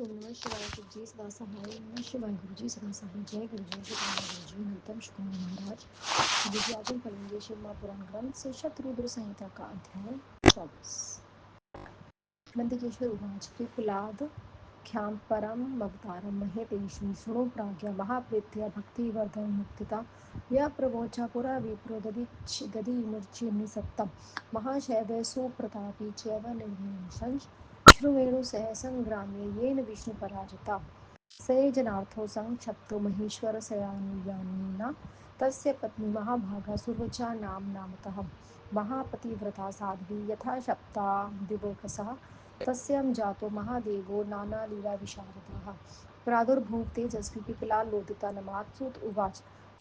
ओम नमः शिवाय। गुरु जी सदा सहाय। ओम नमः शिवाय। गुरु जी सदा सहाय। जय गुरु जय गुरु जी नूतन शुक्र महाराज। गुरु जी आज हम पढ़ेंगे शिव महापुराण ग्रंथ से शतरुद्र संहिता का अध्याय 24। नंदिकेश्वर उवाच पिप्पलाद ख्यां परम अवतारम महेतेषु शृणु प्राज्ञा महाप्रीत्या भक्तिवर्धन मुक्तिता या प्रवोचा पुरा विप्रो दधीमूर्छि निसत्तम महाशैव सुप्रतापी चैव निर्विशंस श्रुवेणु सह संग्रामे येन विष्णु पराजिता स जनार्थो संक्षप्तो महेश्वर सयानुयानिना तस्य पत्नी महाभागा सुवचा नामतः महापतिव्रता साध्वी यथा शप्ता दिवोकसः तस्यां जातो महादेवो नानालीलाविशारदः प्रादुर्भूव तेजस्वी पिपलालोदिता नमात्सुत उवाच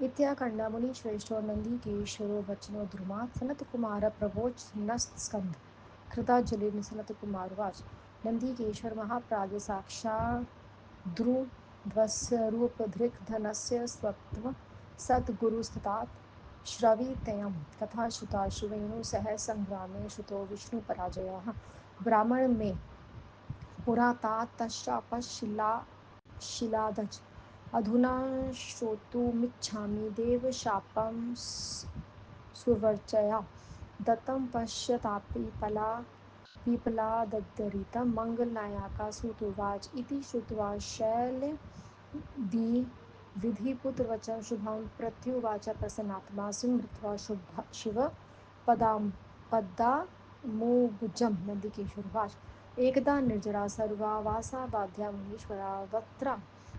इत्याकण्डा मुनिश्रेष्ठो नन्दिकेश्वरो वचनो द्रुमात् सनत्कुमार प्रवोचनस्कन्ध कृताञ्जलिर्न सनत्कुमारोवाच नन्दिकेश्वर महाप्राज्ञ साक्षाद्ध्रुवस्वरूपधृग्धनस्य स्वत्व सद्गुरुस्ततात् श्रवितयं कथा श्रुता शिवेणु सह संग्रामे श्रुतो विष्णुपराजयः ब्राह्मण में पुरा तश्रापशिलादज अधुना श्रोतुमिच्छामि देवशापं सुवर्चया दत्तं पश्यतापि पीपलादरितं मङ्गलनायका सुतुवाच इति श्रुत्वा शैलविधिपुत्रवचं शुभं प्रत्युवाच प्रसन्नात्मा स्मृत्वा शिवपदाम्बुजं नन्दिकेश्वरवाच एकदा निर्जरा सर्वावासा बाध्या मुनीश्वरा वक्त्रा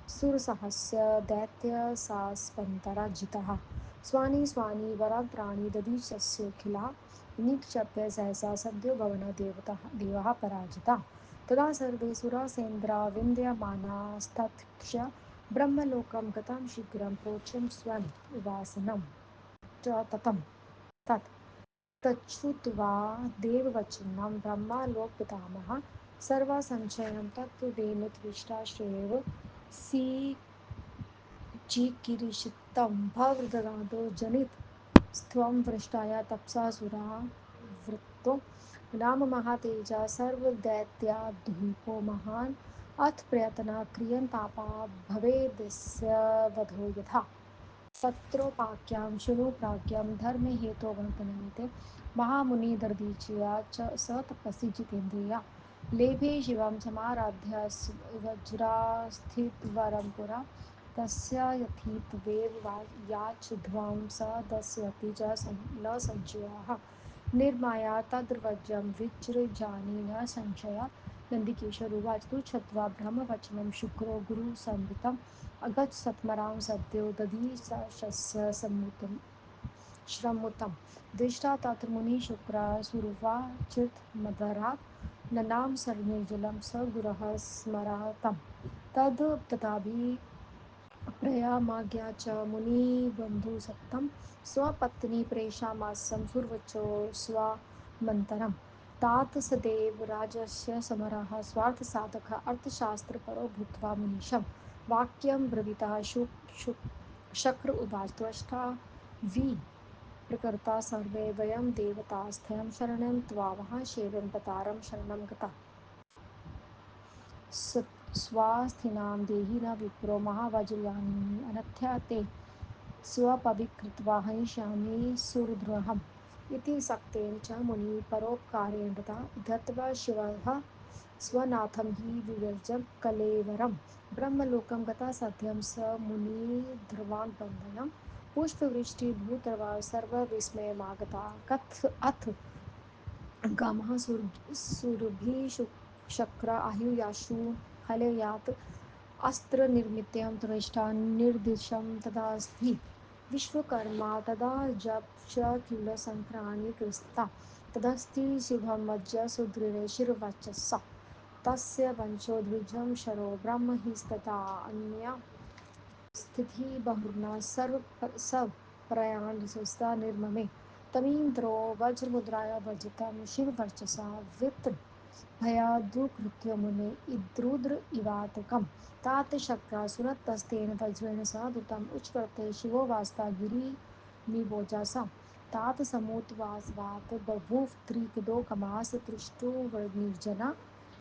सुरसहस्य दैत्यसास्पन्तरा जिताः स्वानि स्वानि वरात्राणि दधीचस्यखिला निक्षिप्य सहसा सद्यो भवन देवाः पराजिता तदा सर्वे सुरासेन्द्रा विन्द्यमानास्तत्क्ष्य ब्रह्मलोकं गतं शीघ्रं प्रोच्यं स्वयम् उवासनं ततं तत् तच्छ्रुत्वा देववचनं ब्रह्मालोकपितामहः सर्वसंशयं तत्त्वेनोत्विष्टाश्रयेव चिकीर्षितं भवदगादो जनितस्त्वं वृष्टाया तपसा सुरावृतो नाम महातेजा सर्वदैत्याद्भूपो महान् अथ प्रयत्नः क्रियन्तापा भवेदस्य वधो यथा तत्रोपाख्यां शृणु प्राज्ञां धर्महेतोवर्तनमिति महामुनिर्दधीच्या च स तपसि जितेन्द्रिया लेभे शिवं समाराध्य वज्रास्थितवरं पुरा तस्य यथीत्वेव याचध्वं स दस्यति च न संशयः निर्माया तद्वज्रं विजृजानि न संशयात् नन्दिकेश्वर उवाच तु छत्वा ब्रह्मवचनं शुक्रो गुरुसंवितम् अगच्छत्स्मरां सद्यो दधीचस्य श्रमुतं दृष्ट्वा तत्र मुनिशुक्रा सुरवाचिर्मदरात् ननाम सर्निर्जलं स गुरः स्मरातं तद् तथाभिप्रयामाज्ञा च मुनिबन्धुसत्तं स्वपत्नी प्रेषामासं सुरवचो स्वामन्तरं तात सदैव राजस्य समरः स्वार्थसाधकः अर्थशास्त्रपरो भूत्वा मुनीशं वाक्यं ब्रवीतः शक्र उवाच त्वष्टा वि प्रकृता सर्वे वयं देवतास्थं शरणं त्वावः शैवं पतारं शरणं गता स्वास्थिनां देहि न विप्रो महावज्रयानि अनथ्या ते स्वपविकृत्वा हनिष्यामि सुरद्रोहम् इति सक्तेन च मुनिः परोपकारेण दत्त्वा शिवः स्वनाथं हि विवर्ज्य कलेवरं ब्रह्मलोकं गता सत्यं स मुनिर्ध्रुवान् बन्धनं पुष्पवृष्टिभूतवा सर्वविस्मयमागता अथ गामः सुरभिशक्र आयुयाशु हलयात् अस्त्रनिर्मितं दृष्टा निर्दिशं तदास्ति विश्वकर्मा तदा जपशूलशङ्कराणि कृस्ता तदस्ति शुभमज्ज सुदृढे शिरवचसा तस्य वंशो द्विजं शरो ब्रह्म हि स्तता अन्या स्थितिबहुर्न सप्रयाणसुस्ता निर्ममे तमीन्द्रो वज्रमुद्राया वर्जितं शिववर्चसा भयादुकृत्य मुने इद्रुद्र इवातकं तात शक्रासुरतस्तेन वज्रेण सह उच्चकृते शिवो वास्ता गिरिनिवोजासा तात समुद्वासवात् बभूव त्रिकदो कमास तृष्टुर्निर्जना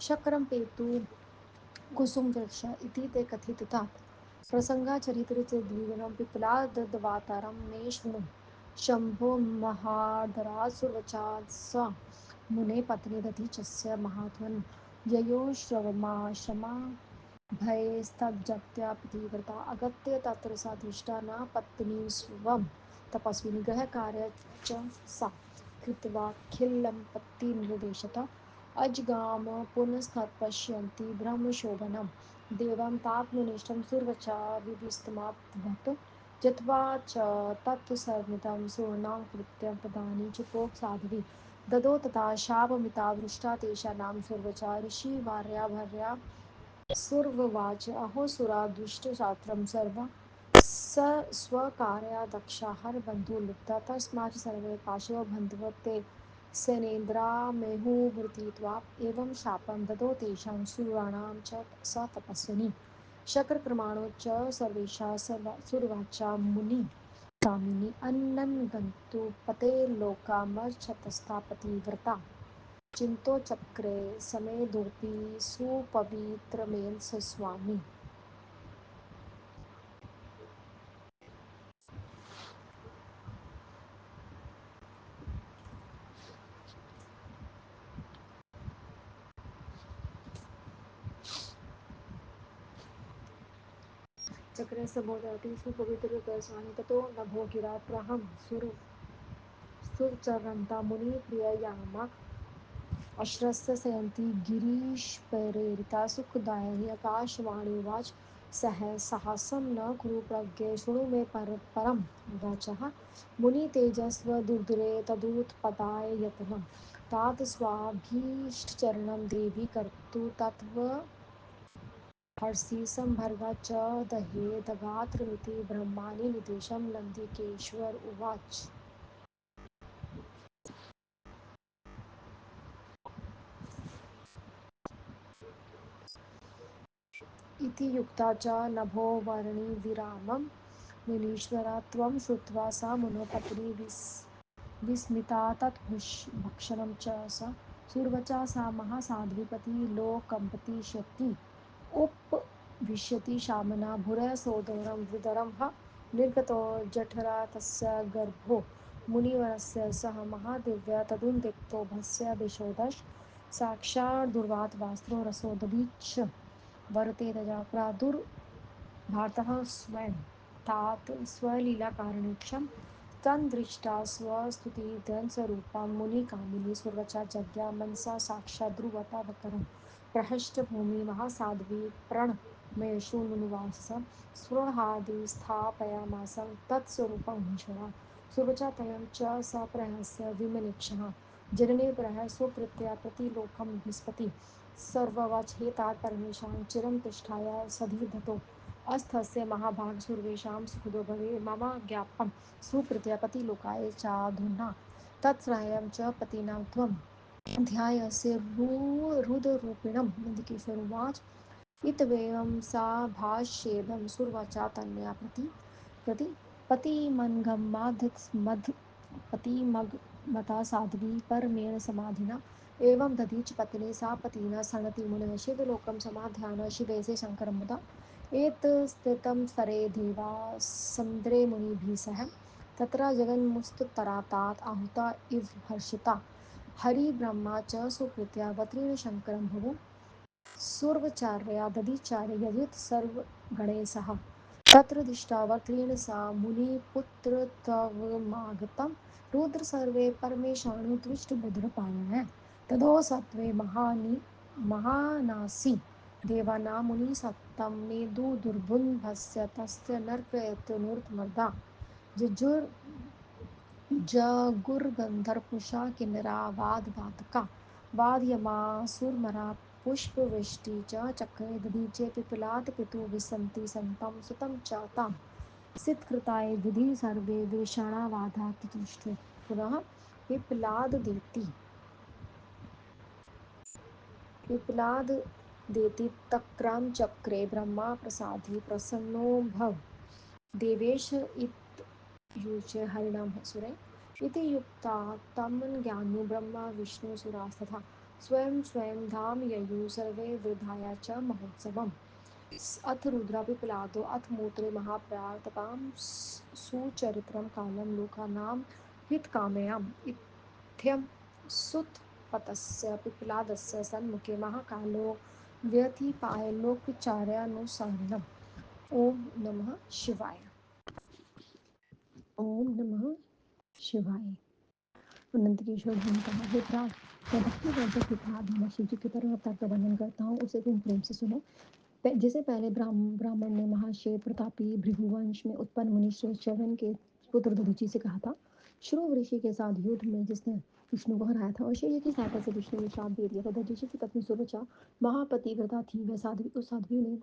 शक्रं पेतु कुसुमवृक्ष इति ते कथितात् प्रसङ्गाचरितचरितद्विगुणं पिप्लादवातारं मे शृणु शम्भो महादरासुरवचात् स मुने पत्नी दधीचस्य महात्मन् ययो श्रवमाश्रमा भयस्तज्जप्त्या पतिव्रता अगत्य तत्र सा दृष्टा न पत्नी स्वं तपस्विनी गृहकार्य च सा कृत्वाखिलं पत्तिनिर्देशत अजगाम पुनस्तत्पश्यन्ति ब्रह्मशोभनं देवं तात्मनिष्ठं सुरवचा विधिस्तमाप्तवत् जित्वा च तत्सर्वमिदं सुवर्णाकृत्यं तदानीं चुपोक् साध्वी ददौ तथा शापमिता वृष्टा तेषां नाम सुरवचा ऋषिवार्या भर्या सुर्ववाच अहो सुरा दुष्टशास्त्रं सर्वं स स्वकार्या दक्षा हरबन्धुलुब्धा तस्मात् सर्वे पाशो बन्धुवते सेनेन्द्रामेहुर्वृतीत्वा एवं शापं ददौ तेषां सुराणां च स तपस्विनी शक्रक्रमाणो च सर्वेषा सुरवाचा मुनि कामिनी अन्नन् गन्तु पते लोकामर्चतस्था पतिव्रता चिंतोचक्रे समेदोऽपि सुपवित्रमेन स स्वामी चक्रे समोदति सुपवित्रतरस्वामी ततो नभो गिरा प्रहं सुरचरन्ता मुनिप्रिययामाक अश्रस्य शयन्ती गिरीशप्रेरिता सुखदायिनी आकाशवाणीवाच साहसं न कुरु प्रज्ञे शृणु मे परं वचः मुनितेजस्वदुर्धरे तदुत्पताय यत्नं तात स्वाभीष्टचरणं देवी कर्तु तत्त्व हर्षीशं भर्गा च दहेदगात्रमिति ब्रह्माणि निदेशं नन्दिकेश्वर उवाच इति युक्ता च नभो वर्णिविरामं मुनीश्वरा त्वं श्रुत्वा सा मुनो पत्नी विस्मिता तत्भक्षणं च स सुरवचा सा महासाध्वीपति लोकम्पतिष्यति उपविशति शामना भूरसोदरं वृदरं ह निर्गतो जठरा तस्य गर्भो मुनिवरस्य सह महादिव्या तदुन्दिक्तो भस्य दिशोदश साक्षाद्दुर्वातवास्त्रो रसोदधीच्च वरते तजा प्रादुर्भातः स्वयं तात स्वलीलाकारणीक्षं तन्दृष्टा स्वस्तुतिधनस्वरूपां मुनिकामिनी सुरवचा जज्ञा मनसा साक्षात् ध्रुवतावकरं प्रहष्टभूमि महासाध्वी प्रणमेषु नुनुवास स्पृहादि स्थापयामासं तत्स्वरूपं ईश्वरा सुरवचा तयं च सप्रहस्य विमनिक्षः जनने प्रह स्वकृत्या प्रतिलोकं विस्पति सर्ववच हेतात् परमेशां चिरं तिष्ठाय सधीदतो अस्थस्य महाभाग सर्वेषां सुखदो भवे मम ज्ञापं सुकृत्या पतिलोकाय चाधुना तत्सहायं च पतीनां त्वं ध्यायस्य रुदरूपिणं नन्दिकेश्वरुवाच इतवेवं सा भाष्येदं सुर्वाचा तन्मया प्रति पतिमगमता साध्वी परमेण समाधिना एवं दधीच पत्नी सा पतिना सनति मुनः शिवलोकं समाध्यान शिवेशे शङ्करं मुदा एतस्थितं स्तरे देवा समुद्रे मुनिभिः सह तत्र जगन्मुस्तुतरातात् आहुता इव हर्षिता हरिब्रह्मा च सुकृत्या वत्रेण शङ्करं भुवो सूर्वचार्या दधिचार्य ययुत सर्वगणैः सह तत्र दृष्टावक्रेण सा मुनिपुत्रत्वमागतं रुद्र सर्वे परमेशानुत्विष्टबुद्धिपालः तदो सत्त्वे महानासी देवानां मुनिसत्तं मेदुदुर्बुन्भस्य तस्य नर्कयत्यनुर्मदा जुजुर् जगुर्गन्धर्पुषा किन्नरा वादयमासुरमरा पुष्पवृष्टि च चक्रे दधीचे पिपलाद पितुर्विसन्ति सन्तं सुतं च तां सितकृताय विधि सर्वे वृषणावाधा तुष्टुः पुनः पिप्लाददेति पिप्लाददेति तक्रां चक्रे ब्रह्मा प्रसादी प्रसन्नो भव देवेश इत्युच्य हरिणां सुरे इति युक्ता तं ज्ञानी ब्रह्मा विष्णुसुरास्तथा स्वयं स्वयं धाम ययु सर्वे वृद्धाया च महोत्सवम् अथ रुद्राभिप्लादो अथ मूत्रे महाप्राततां सुचरित्रं कालं लोकानां हितकामयाम् इत्थं सुतपतस्य पिप्लादस्य सन्मुखे महाकालो व्यथिपाय लोकचार्यानुसारिणम् ओम नमः शिवाय। ओम नमः शिवाय। अनंत किशोर जी ने कहा, हे प्राण, मैं भक्ति वर्धक विप्लाद नामक शिव जी की तरह अवतार का वर्णन करता हूँ, उसे तुम प्रेम से सुनो। जैसे पहले ब्राह्मण ने महाशय प्रतापी भृगुवंश में उत्पन्न मुनि च्यवन के पुत्र दधीचि से कहा था, श्रुव ऋषि के साथ युद्ध में जिसने विष्णु को हराया था और शैय की सहायता से विष्णु ने श्राप दे दिया था। दधीचि की पत्नी सुरचा महापतिव्रता थी। वह साध्वी उस साध्वी ने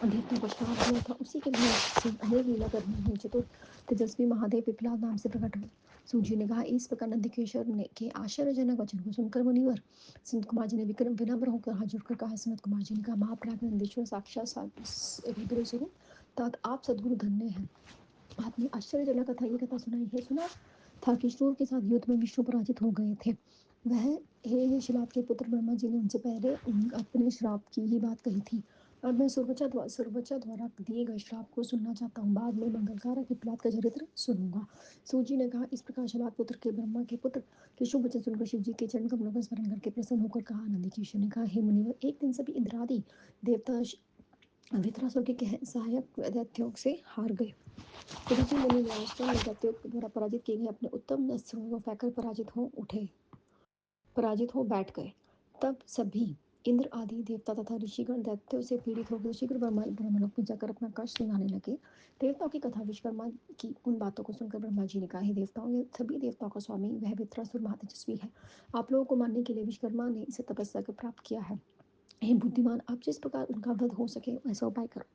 देवताओं को श्राप दिया था। उसी के लिए से अनेक लीला करने में चतुर तेजस्वी महादेव पिपलाद नाम से प्रकट हुए। सूजी ने कहा, इस प्रकार नंदिकेश्वर ने के आश्चर्यजनक वचन को सुनकर मुनिवर संत कुमार जी ने विक्रम विनम्र होकर हाथ जोड़कर कहा। सनत कुमार जी ने कहा, महाप्रज्ञ नंदीश्वर साक्षात रुद्र स्वरूप तात आप सदगुरु धन्य हैं। आपने आश्चर्यजनक कथा ये कथा सुनाई है। सुना था कि शूर के साथ युद्ध में विष्णु पराजित हो गए थे। वह हे शिलाद के पुत्र ब्रह्मा जी ने उनसे पहले अपने श्राप की ही बात कही थी। अब मैं सुरवचा द्वारा दिए गए श्राप को सुनना चाहता हूँ। बाद में मंगलकारक पिपलाद का चरित्र सुनूंगा। सूजी ने कहा, इस प्रकार शिलाद पुत्र के ब्रह्मा के पुत्र के शुभ वचन सुनकर शिव जी के चरण कमलों का स्मरण करके प्रसन्न होकर कहा। नंदीकेश्वर ने कहा, हे मुनिवर, एक दिन सभी इंद्रादि देवता वित्रासुर के सहायक दैत्यों से हार गए। ऋषि मुनि ने आश्रम में दैत्यों द्वारा पराजित किए गए अपने उत्तम अस्त्रों को फेंककर पराजित हो बैठ गए। तब सभी इंद्र आदि देवता तथा ऋषिगण दैत्यों से पीड़ित होकर शीघ्र ब्रह्मलोक में जाकर अपना कष्ट सुनाने लगे। देवताओं की कथा विश्वकर्मा की उन बातों को सुनकर ब्रह्मा जी ने कहा, हे देवताओं, ये सभी देवताओं का स्वामी वह वित्रासुर महातेजस्वी है। आप लोगों को मारने के लिए विश्वकर्मा ने इसे तपस्या कर प्राप्त किया है। हे बुद्धिमान, आप जिस प्रकार उनका वध हो सके ऐसा उपाय करो।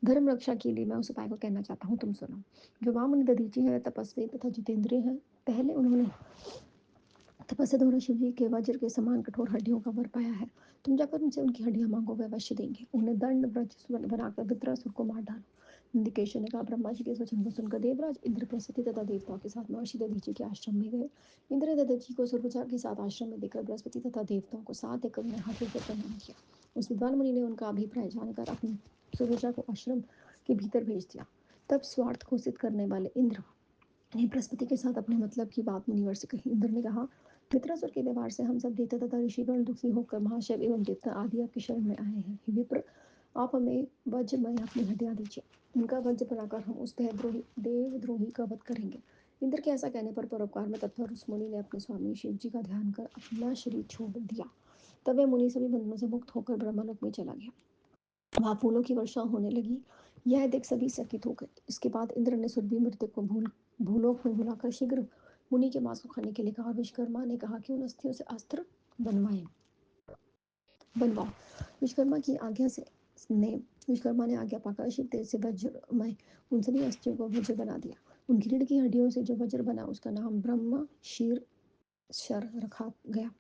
धर्म रक्षा के लिए मैं उस उपाय को कहना चाहता हूँ, तुम सुनो। जो वामन दधीचि है, तपस्वी तथा जितेंद्रिय है। पहले उन्होंने तपस्या द्वारा शिव जी के वज्र के समान कठोर हड्डियों का वर पाया है। तुम जाकर उनसे उनकी हड्डियां मांगो, वे अवश्य देंगे। उन्हें दंड ब्रज बनाकर वित्रासुर को मार डालो। नंदिकेश्वर ने कहा, ब्रह्मा जी के इस वचन को सुनकर देवराज इंद्र प्रस्थिति तथा देवताओं के साथ महर्षि दधीचि के आश्रम में गए। इंद्र ने दधीचि को सुरभुजा के साथ आश्रम में देकर बृहस्पति तथा देवताओं को साथ देकर उन्हें हाथों से प्रणाम किया। उस विद्वान मुनि ने उनका अभिप्राय जानकर अपनी सुरभुजा को आश्रम के भीतर भेज दिया। तब स्वार्थ घोषित करने वाले इंद्र ने बृहस्पति के साथ अपने मतलब की बात मुनिवर से कही। इंद्र ने कहा, मित्रासुर के व्यवहार से हम सब देवता तथा ऋषिगण दुखी होकर महाशैव एवं देवता आदि आपकी शरण में आए हैं। हे विप्र, आप हमें वज्रमय अपनी हड्डियां दीजिए। उनका वज्र बनाकर हम उस देवद्रोही का वध करेंगे। इंद्र के ऐसा कहने पर परोपकार में तत्पर उस मुनि ने अपने स्वामी शिव जी का ध्यान कर अपना शरीर छोड़ दिया। तब वह मुनि सभी बंधनों से मुक्त होकर ब्रह्मलोक में चला गया। वहां फूलों की वर्षा होने लगी। यह देख सभी चकित हो गए। इसके बाद इंद्र ने सुरभि मृतक को भूलोक में बुलाकर शीघ्र मुनि के मांस को खाने के लिए कहा। विश्वकर्मा ने कहा कि उन अस्थियों से अस्त्र बनवाओ। विश्वकर्मा की आज्ञा से ने विश्वकर्मा ने आज्ञा पाकर शिव तेज से वज्रमय उन सभी अस्थियों को वज्र बना दिया। उनकी रीढ़ की हड्डियों से जो वज्र बना उसका नाम ब्रह्म शीर शर रखा गया।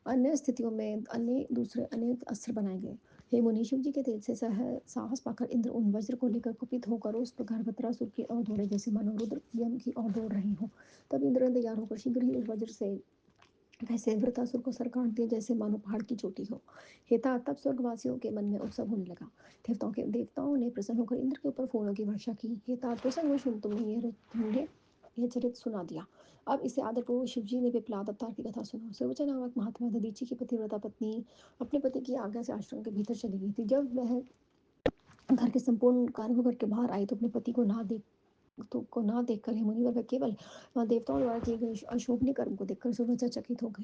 अन्य स्थितियों में अन्य दूसरे अनेक अस्त्र बनाए गए। हे मुनि, शिव जी के तेज से साहस पाकर इंद्र उन वज्र को लेकर कुपित होकर उस प्रकार वज्रासुर की ओर दौड़े जैसे मानो रुद्र यम की ओर दौड़ रहे हो। तब इंद्र ने तैयार होकर शीघ्र ही उस वज्र से वैसे वृतासुर को सर काट दिया जैसे मानो पहाड़ की चोटी हो। हेता तब स्वर्गवासियों के मन में उत्सव होने लगा। देवताओं ने प्रसन्न होकर इंद्र के ऊपर फूलों की वर्षा की। हेता प्रसन्न हुए सुन तुमने यह चरित्र सुना दिया। अब इसे आदरपूर्वक शिव जी ने विप्लाद अवतार की कथा सुना। सुरवचा नामक महात्मा दधीचि की पतिव्रता पत्नी अपने पति की आज्ञा से आश्रम के भीतर चली गई थी। जब वह घर के संपूर्ण कार्य को करके बाहर आई तो अपने पति को ना देखकर हे मुनिवर, वह केवल देवताओं द्वारा किए गए अशोभनीय कर्म को देखकर सुरवचा चकित हो गए।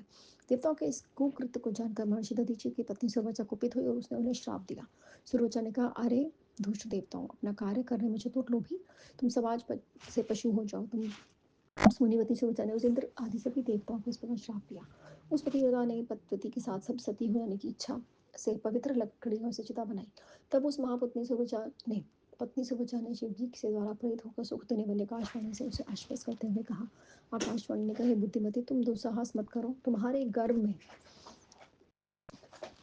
देवताओं के इस कुकृत्य को जानकर महर्षि दधीचि की पत्नी सुरवचा कुपित हुई और उसने उन्हें श्राप दिया। सुरवचा ने कहा, अरे दुष्ट देवताओं, अपना कार्य करने में चतुर लोभी, तुम समाज से पशु हो जाओ। उस मुनिवती सुरवचा ने उस इंद्र आदि सभी देवताओं को इस प्रकार श्राप दिया। उस पतिव्रता ने पति के साथ सब सती होने की इच्छा से पवित्र लकड़ियों से चिता बनाई। तब उस महापुत्री सुरवचा ने पत्नी सुरवचा ने शिव जी से द्वारा प्रेरित होकर सुख देने वाले आकाशवाणी से उसे आश्वस्त करते हुए कहा। आकाशवाणी ने कहा, बुद्धिमती, तुम दुस्साहस मत करो। तुम्हारे गर्भ में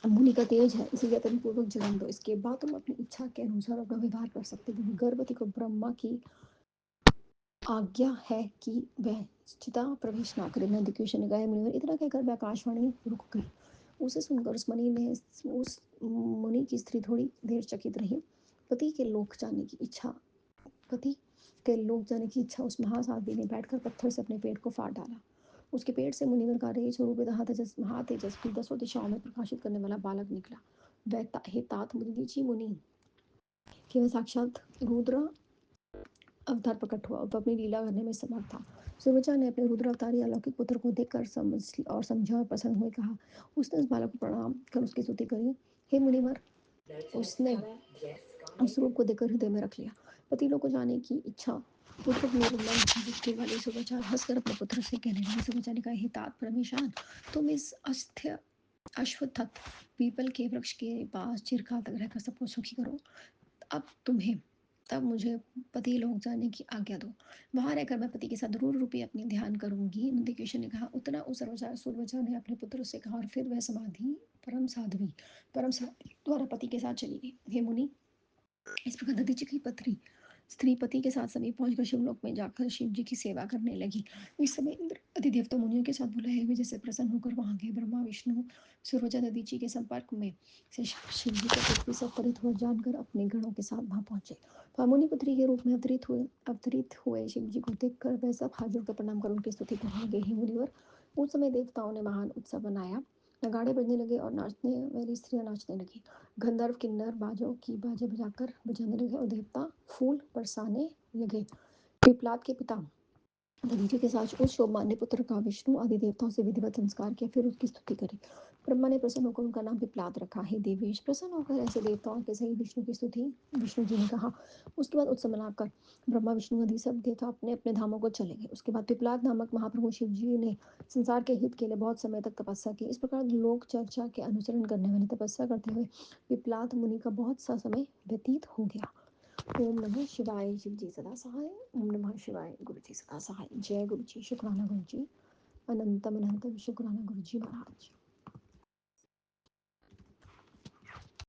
मुनि का तेज है, इसे यत्न पूर्वक जन्म दो। इसके बाद तुम अपनी इच्छा के अनुसार अपना व्यवहार कर सकते हो। गर्भवती को ब्रह्मा की आज्ञा है कि वह चिता प्रवेश ना करे। नंदकिशोर ने कहा, मुनिवर, इतना कहकर वह आकाशवाणी रुक गई। उसे सुनकर उस मुनि की स्त्री थोड़ी देर चकित रही। पति के लोक जाने की इच्छा पति के लोक जाने की इच्छा उस महासाध्वी ने बैठकर पत्थर से अपने पेट को फाड़ डाला। उसके पेट से मुनिवर का रेज स्वरूप महातेजस्वी 10 दिशाओं में प्रकाशित करने वाला बालक निकला। वह हे तात मुदीची मुनि कि वह साक्षात रुद्र अवतार प्रकट हुआ और अपनी लीला करने में समर्थ था। सुरवचा ने अपने रुद्र अवतारी अलौकिक पुत्र को देखकर समझा और प्रसन्न हुए कहा। उसने उस बालक को प्रणाम कर उसकी स्तुति करी। हे मुनिवर, उसने उस रूप को देखकर हृदय में रख लिया। पति लोग को जाने की इच्छा पुत्र निर्मल वाली सुरवचा हंसकर अपने पुत्र से कहने लगी। सुरवचा ने कहा, हे तात परमेशान, तुम इस अस्थ अश्वत्थ पीपल के वृक्ष के पास चिरकाल तक रहकर सबको सुखी करो। अब तुम्हें तब मुझे पति लोक जाने की आज्ञा दो। वहां रहकर मैं पति के साथ ध्रुव रूपी अपनी ध्यान करूंगी। नंदिकेश्वर ने कहा। उतना उस सुरवचा ने अपने पुत्र से कहा और फिर वह परम साध्वी द्वारा पति के साथ चली गई। हे मुनि, इस प्रकार दधीचि की पत्री स्त्री पति के साथ समीप पहुंचकर शिवलोक में जाकर शिव जी की सेवा करने लगी। इस समय इंद्र अधिदेवता मुनियों के साथ बुलाए हुए जैसे प्रसन्न होकर वहां गए। ब्रह्मा विष्णु सुरवचा दधीचि के संपर्क में से शिव जी को पृथ्वी से अवतरित हुए जानकर अपने गणों के साथ वहां पहुंचे। मुनि पुत्री के रूप में अवतरित हुए शिव जी को देखकर वह सब हाथ जोड़कर प्रणाम कर उनकी स्तुति करने लगे। हे मुनिवर, उस समय देवताओं ने महान उत्सव बनाया। नगाड़े बजने लगे और नाचने वाली स्त्रियां नाचने लगी। गंधर्व किन्नर बाजों की बाजे बजाने लगे और देवता फूल बरसाने लगे। पिपलाद के पिता दधीचि के साथ उस शोभमान्य पुत्र का विष्णु आदि देवताओं से विधिवत संस्कार किया, फिर उसकी स्तुति करी। ब्रह्मा ने प्रसन्न होकर उनका नाम पिपलाद रखा। हे देवेश, प्रसन्न होकर ऐसे देवताओं के सही विष्णु की स्तुति विष्णु जी ने कहा। उसके बाद उत्सव मनाकर ब्रह्मा विष्णु आदि सब देवता अपने अपने धामों को चले गए। उसके बाद पिपलाद नामक महाप्रभु शिव जी ने संसार के हित के लिए बहुत समय तक तपस्या की। इस प्रकार लोक चर्चा के अनुसरण करने वाले तपस्या करते हुए पिपलाद मुनि का बहुत सा समय व्यतीत हो गया। ओम नमः शिवाय। शिव जी सदा सहाय। ओम नमः शिवाय। गुरु जी सदा सहाय। जय गुरु जी। शुक्राना गुरु जी। अनंतम अनंतम शुक्राना गुरु जी महाराज।